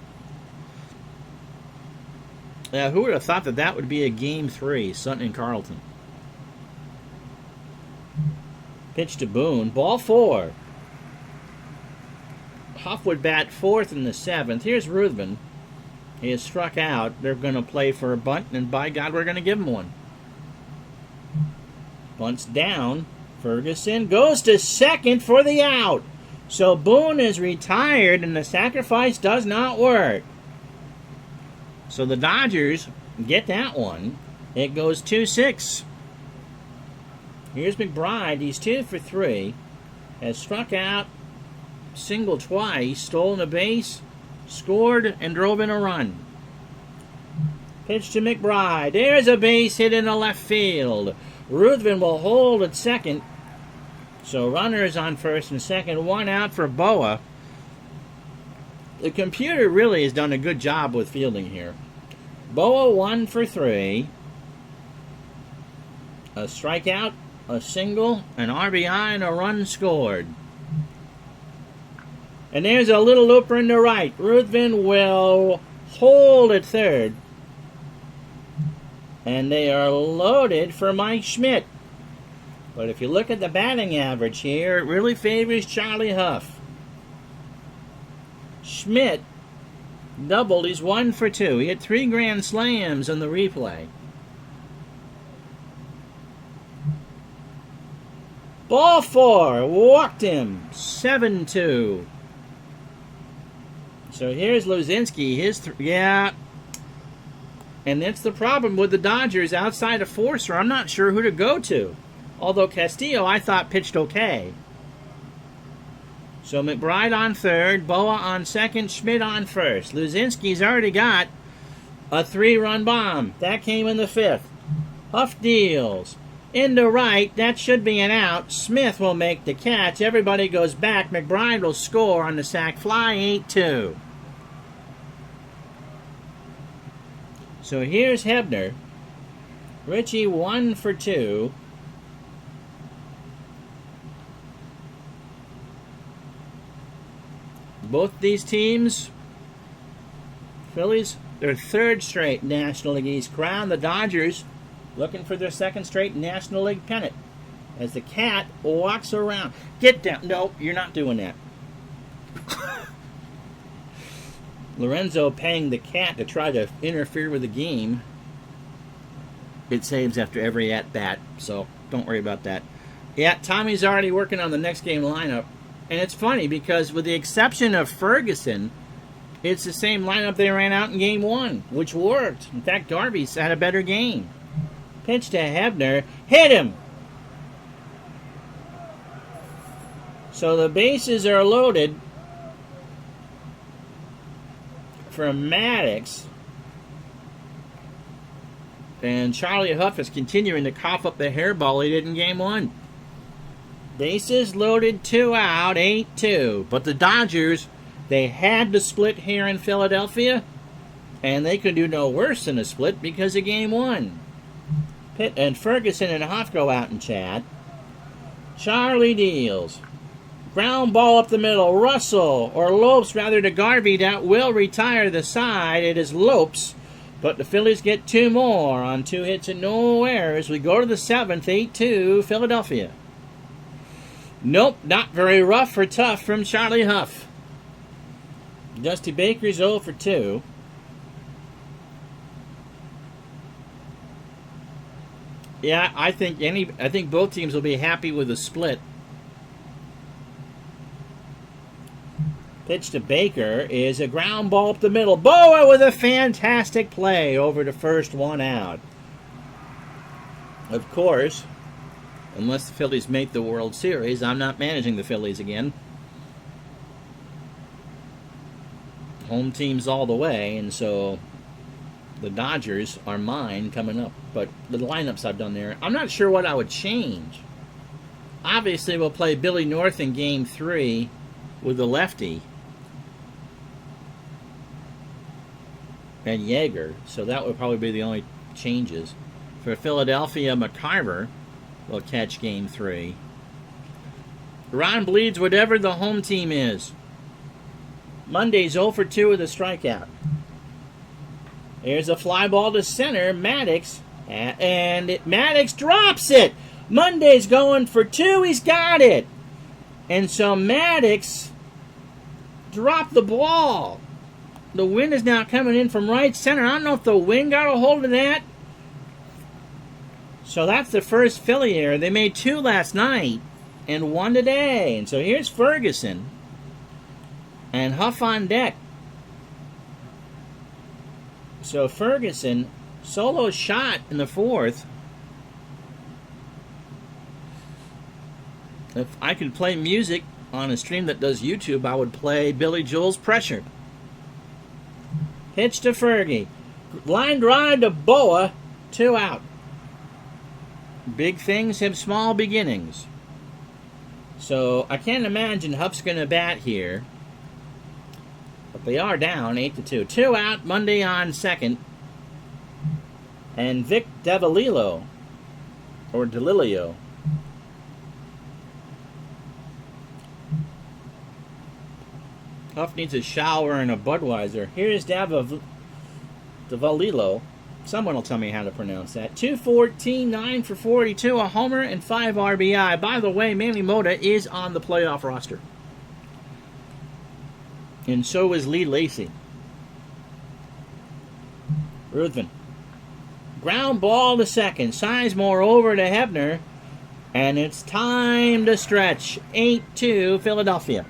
Who would have thought that that would be a Game 3, Sutton and Carlton? Pitch to Boone. Ball 4. Huff would bat 4th in the 7th. Here's Ruthven. He is struck out. They're going to play for a bunt, and by God, we're going to give him one. Bunts down. Ferguson goes to second for the out. So Boone is retired, and the sacrifice does not work. So the Dodgers get that one. It goes 2-6. Here's McBride. He's 2 for 3. Has struck out, singled twice, stolen a base, scored, and drove in a run. Pitch to McBride. There's a base hit in the left field. Ruthven will hold at second. So runners on first and second. 1 out for Boa. The computer really has done a good job with fielding here. Boa 1 for 3. A strikeout, a single, an RBI, and a run scored. And there's a little looper in the right. Ruthven will hold at third. And they are loaded for Mike Schmidt. But if you look at the batting average here, it really favors Charlie Huff. Schmidt doubled. He's 1 for 2. He had 3 grand slams on the replay. Ball 4. Walked him. 7-2. So here's Luzinski. Yeah. And that's the problem with the Dodgers outside of Forster. I'm not sure who to go to. Although Castillo, I thought, pitched okay. So McBride on third, Boa on second, Schmidt on first. Luzinski's already got a 3-run bomb. That came in the 5th. Huff deals. Into right, that should be an out. Smith will make the catch. Everybody goes back. McBride will score on the sac fly, 8-2. So here's Hebner. Richie 1 for 2. Both these teams, Phillies, their 3rd straight National League East crown. The Dodgers looking for their 2nd straight National League pennant. As the cat walks around. Get down. No, you're not doing that. Lorenzo paying the cat to try to interfere with the game. It saves after every at-bat, so don't worry about that. Yeah, Tommy's already working on the next game lineup. And it's funny because with the exception of Ferguson, it's the same lineup they ran out in Game 1, which worked. In fact, Darby's had a better game. Pitch to Hebner. Hit him! So the bases are loaded for Maddox. And Charlie Huff is continuing to cough up the hairball he did in Game 1. Bases loaded, 2 out, 8-2. But the Dodgers, they had to split here in Philadelphia, and they could do no worse than a split because of Game 1. Pitt and Ferguson and Huff go out and chat. Charlie deals. Ground ball up the middle. Russell, or Lopes rather, to Garvey. That will retire the side. It is Lopes. But the Phillies get 2 more on 2 hits and no errors. We go to the 7th, 8-2, Philadelphia. Nope, not very rough or tough from Charlie Huff. Dusty Baker's 0 for 2. Yeah, I think both teams will be happy with the split. Pitch to Baker is a ground ball up the middle. Boa with a fantastic play over to first, one out. Of course, unless the Phillies make the World Series, I'm not managing the Phillies again. Home teams all the way, and so the Dodgers are mine coming up. But the lineups I've done there, I'm not sure what I would change. Obviously, we'll play Billy North in Game 3 with the lefty and Yeager, so that would probably be the only changes. For Philadelphia, McCarver will catch Game 3. Ron bleeds whatever the home team is. Monday's 0 for 2 with a strikeout. Here's a fly ball to center, Maddox, and Maddox drops it. Monday's going for 2, he's got it. And so Maddox dropped the ball. The wind is now coming in from right center. I don't know if the wind got a hold of that. So that's the first Philly error. They made 2 last night and 1 today. And so here's Ferguson and Huff on deck. So Ferguson, solo shot in the 4th. If I could play music on a stream that does YouTube, I would play Billy Joel's Pressure. Pitch to Fergie. Line drive to Boa. 2 out. Big things have small beginnings. So I can't imagine Huff's going to bat here. But they are down 8-2. 2 out, Monday on second. And Vic Devilillo. Or Delilio. Huff needs a shower and a Budweiser. Here's Devilillo. Someone will tell me how to pronounce that. 214, 9 for 42, a homer, and 5 RBI. By the way, Manny Mota is on the playoff roster. And so is Lee Lacy. Ruthven. Ground ball to second. Sizemore over to Hebner. And it's time to stretch. 8-2 Philadelphia.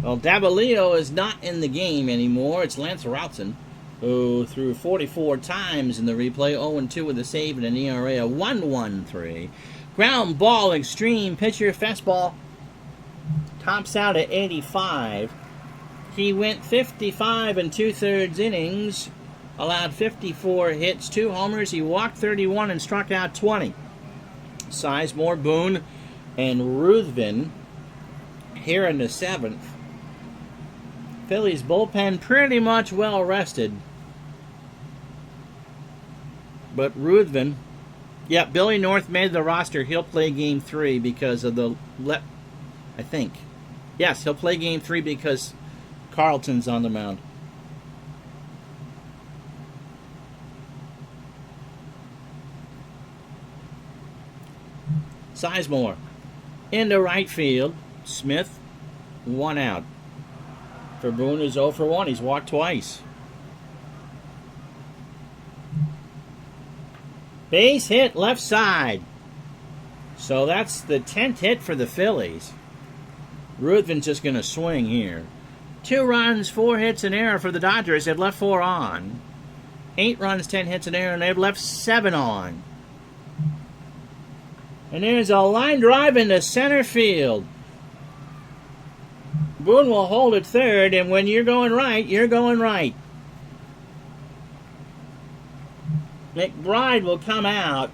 Well, Davalillo is not in the game anymore. It's Lance Routzen, who threw 44 times in the replay, 0-2 with a save and an ERA of 1.13. Ground ball, extreme pitcher, fastball, tops out at 85. He went 55 and 2/3 innings, allowed 54 hits, 2 homers. He walked 31 and struck out 20. Sizemore, Boone, and Ruthven here in the 7th. Phillies bullpen pretty much well rested. But Ruthven, yeah, Billy North made the roster. He'll play Game 3 because of the I think. Yes, he'll play Game 3 because Carlton's on the mound. Sizemore into right field. Smith, 1 out. For Boone is 0 for 1. He's walked twice. Base hit left side. So that's the 10th hit for the Phillies. Ruthven's just going to swing here. 2 runs, 4 hits, an error for the Dodgers. They've left 4 on. 8 runs, 10 hits, an error, and they've left 7 on. And there's a line drive into center field. Boone will hold it third, and when you're going right, you're going right. McBride will come out.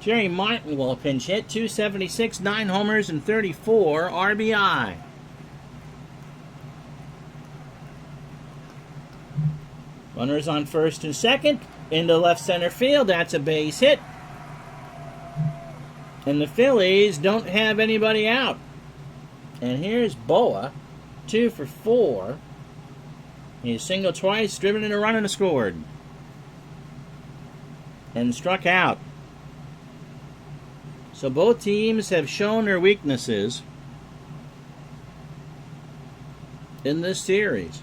Jerry Martin will pinch hit, 276, 9 homers, and 34 RBI. Runners on first and second. Into left center field. That's a base hit. And the Phillies don't have anybody out. And here's Boa, 2 for 4. He singled twice, driven in a run, and scored. And struck out. So both teams have shown their weaknesses in this series.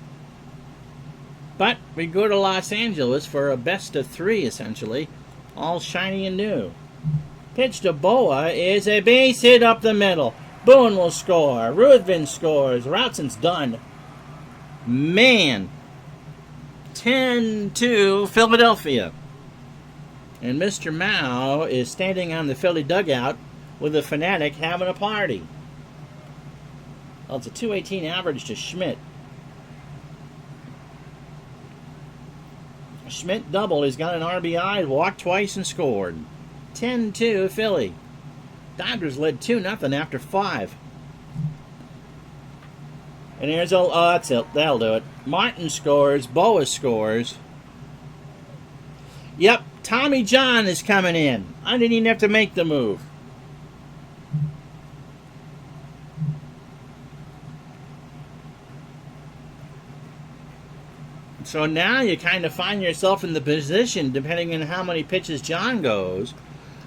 But we go to Los Angeles for a best of 3, essentially. All shiny and new. Pitch to Boa is a base hit up the middle. Boone will score. Ruthven scores. Routson's done. Man. 10-2 Philadelphia. And Mr. Mao is standing on the Philly dugout with a fanatic having a party. Well, it's a 218 average to Schmidt. Schmidt doubled. He's got an RBI, walked twice, and scored. 10-2 Philly. Dodgers led 2-0 after 5. And here's that's it. That'll do it. Martin scores. Boa scores. Yep, Tommy John is coming in. I didn't even have to make the move. So now you kind of find yourself in the position, depending on how many pitches John goes,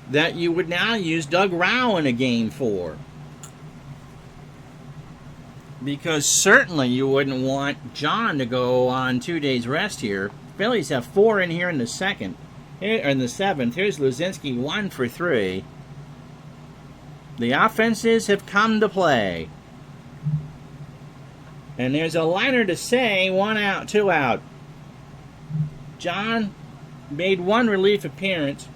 that you would now use Doug Rauh in a game 4. Because certainly you wouldn't want John to go on 2 days rest here. Phillies have 4 in here in the second. Here, in the 7th, here's Luzinski, 1 for 3. The offenses have come to play. And there's a liner to say, 1 out, 2 out. John made 1 relief appearance,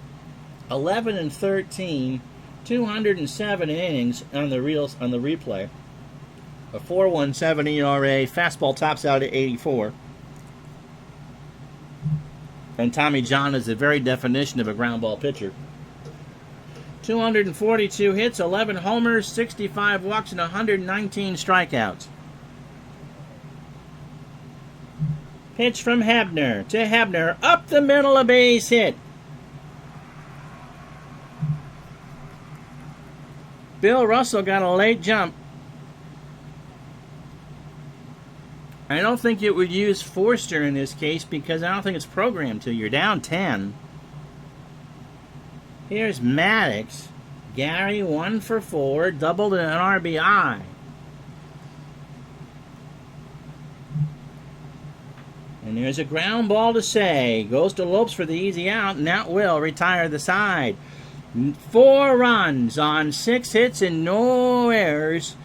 11 and 13, 207 innings on the replay. A 4.17 ERA, fastball tops out at 84. And Tommy John is the very definition of a ground ball pitcher. 242 hits, 11 homers, 65 walks, and 119 strikeouts. Pitch from Hebner to Hebner. Up the middle, a base hit. Bill Russell got a late jump. I don't think it would use Forster in this case because I don't think it's programmed to. You're down 10. Here's Maddox. Gary, 1 for 4, doubled an RBI. And there's a ground ball to say. Goes to Lopes for the easy out, and that will retire the side. 4 runs on 6 hits and no errors.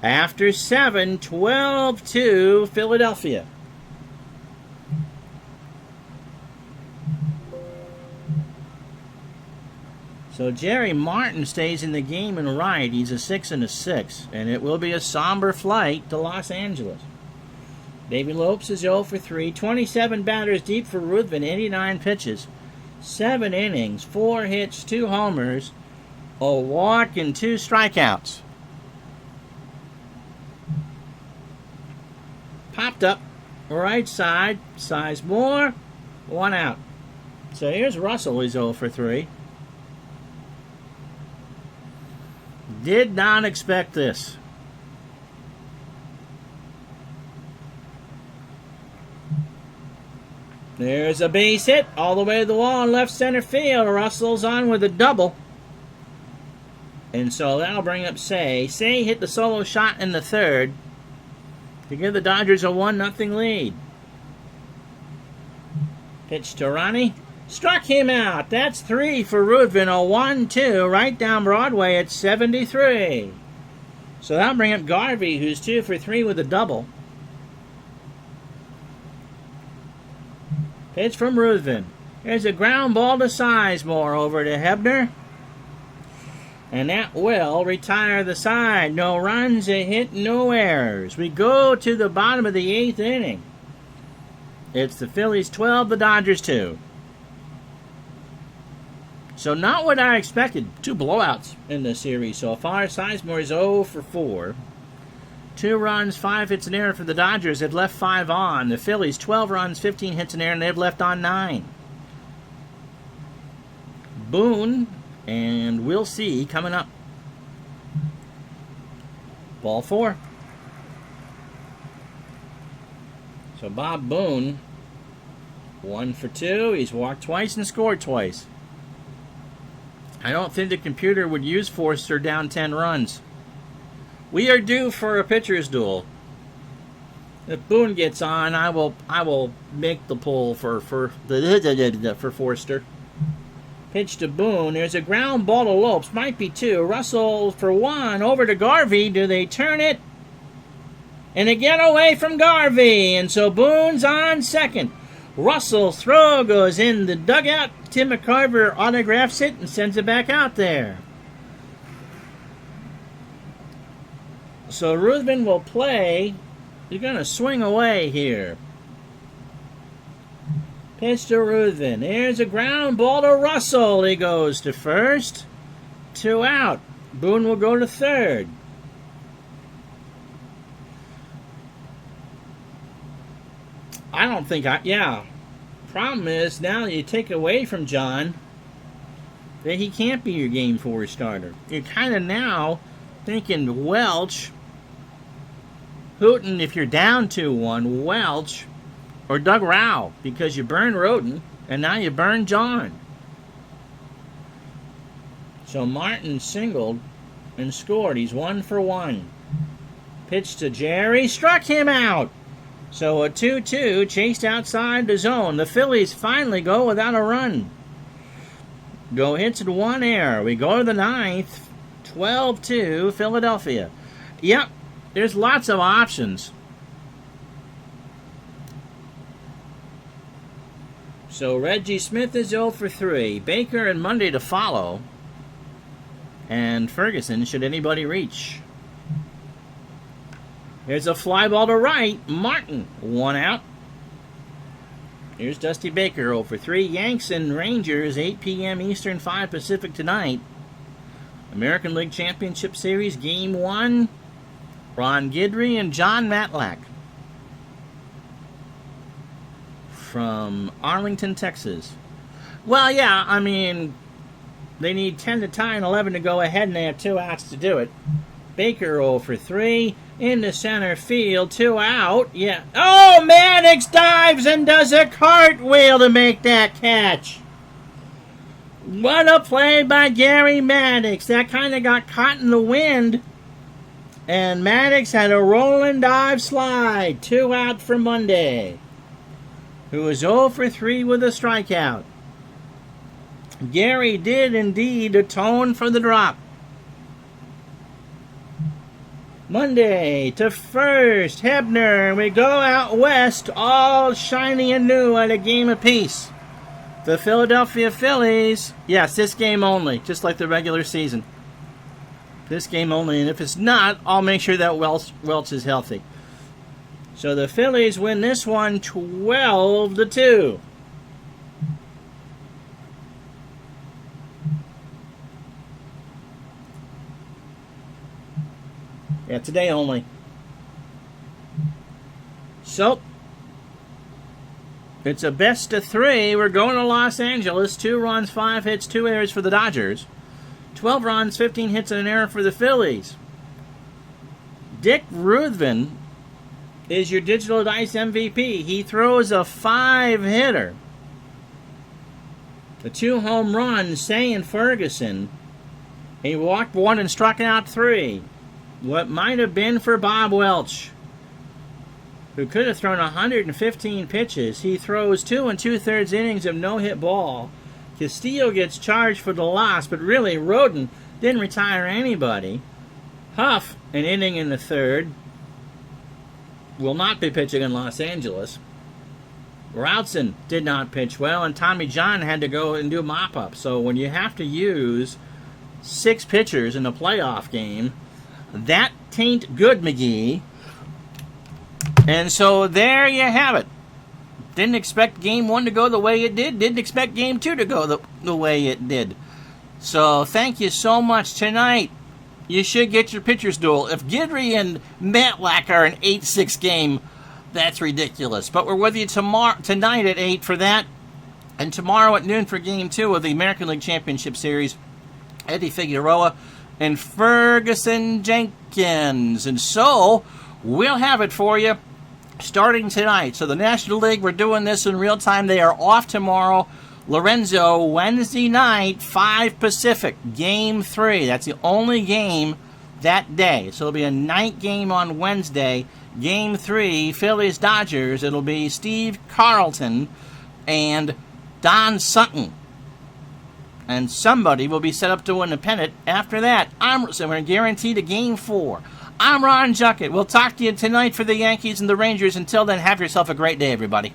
After 7, 12-2 Philadelphia. So Jerry Martin stays in the game and right. He's a 6 and a 6, and it will be a somber flight to Los Angeles. Davey Lopes is 0 for 3. 27 batters deep for Ruthven, 89 pitches. 7 innings, 4 hits, 2 homers, a walk, and 2 strikeouts. Popped up, right side, Sizemore, 1 out. So here's Russell, he's 0 for 3. Did not expect this. There's a base hit all the way to the wall in left center field. Russell's on with a double. And so that'll bring up Say. Say hit the solo shot in the 3rd to give the Dodgers a 1-0 lead. Pitch to Ronnie. Struck him out. That's 3 for Ruthven. A 1-2 right down Broadway at 73. So that'll bring up Garvey, who's 2 for 3 with a double. Pitch from Ruthven. There's a ground ball to Sizemore over to Hebner. And that will retire the side. No runs, a hit, no errors. We go to the bottom of the 8th inning. It's the Phillies 12, the Dodgers 2. So not what I expected. 2 blowouts in the series so far. Sizemore is 0 for 4. 2 runs, 5 hits, and error for the Dodgers. They've left 5 on. The Phillies, 12 runs, 15 hits, and error, and they've left on 9. Boone, and we'll see coming up. Ball 4. So Bob Boone, 1 for 2. He's walked twice and scored twice. I don't think the computer would use Forster down 10 runs. We are due for a pitcher's duel. If Boone gets on, I will make the pull for Forster. Pitch to Boone. There's a ground ball to Lopes. Might be 2. Russell for 1. Over to Garvey. Do they turn it? And a getaway from Garvey. And so Boone's on second. Russell's throw goes in the dugout. Tim McCarver autographs it and sends it back out there. So Ruthven will play. He's going to swing away here. Pitch to Ruthven. There's a ground ball to Russell. He goes to first. 2 out. Boone will go to third. I don't think Problem is, now you take away from John, that he can't be your Game 4 starter. You're kind of now thinking Welch, Hooten if you're down 2-1, Welch, or Doug Rao, because you burned Roden, and now you burn John. So Martin singled and scored. He's 1 for 1. Pitch to Jerry, struck him out. So a 2-2 chased outside the zone. The Phillies finally go without a run. Go hits and 1 error. We go to the 9th. 12-2 Philadelphia. Yep, there's lots of options. So Reggie Smith is 0 for 3. Baker and Monday to follow. And Ferguson, should anybody reach. Here's a fly ball to right. Martin, 1 out. Here's Dusty Baker, 0 for 3. Yanks and Rangers, 8 p.m. Eastern, 5 Pacific tonight. American League Championship Series, Game 1. Ron Guidry and John Matlack from Arlington, Texas. Well, yeah, I mean, they need 10 to tie and 11 to go ahead, and they have 2 outs to do it. Baker 0 for 3. Into center field, 2 out. Yeah. Oh, Maddox dives and does a cartwheel to make that catch. What a play by Gary Maddox. That kind of got caught in the wind. And Maddox had a rolling dive slide. 2 out for Monday, who was 0 for 3 with a strikeout. Gary did indeed atone for the drop. Monday to first, Hebner. We go out west, all shiny and new at a game apiece. The Philadelphia Phillies, yes, this game only, just like the regular season. This game only, and if it's not, I'll make sure that Welch is healthy. So the Phillies win this one 12-2. Yeah, today only. So, it's a best of 3. We're going to Los Angeles. 2 runs, 5 hits, 2 errors for the Dodgers. 12 runs, 15 hits, and an error for the Phillies. Dick Ruthven is your Digital Dice MVP. He throws a 5-hitter. The 2 home runs, Say and Ferguson. He walked 1 and struck out 3. What might have been for Bob Welch, who could have thrown 115 pitches. He throws 2 2/3 innings of no-hit ball. Castillo gets charged for the loss, but really, Roden didn't retire anybody. Huff, an inning in the 3rd, will not be pitching in Los Angeles. Routson did not pitch well, and Tommy John had to go and do mop-up. So when you have to use 6 pitchers in a playoff game, that tain't good, McGee. And so there you have it. Didn't expect Game 1 to go the way it did. Didn't expect Game 2 to go the way it did. So thank you so much. Tonight, you should get your pitcher's duel. If Guidry and Matlack are an 8-6 game, that's ridiculous. But we're with you tonight at 8 for that. And tomorrow at noon for Game 2 of the American League Championship Series, Eddie Figueroa and Ferguson Jenkins. And so, we'll have it for you starting tonight. So the National League, we're doing this in real time. They are off tomorrow. Lorenzo, Wednesday night, 5 Pacific, Game 3. That's the only game that day. So it'll be a night game on Wednesday. Game 3, Phillies-Dodgers. It'll be Steve Carlton and Don Sutton. And somebody will be set up to win the pennant after that. So we're guaranteed a Game 4. I'm Ron Juckett. We'll talk to you tonight for the Yankees and the Rangers. Until then, have yourself a great day, everybody.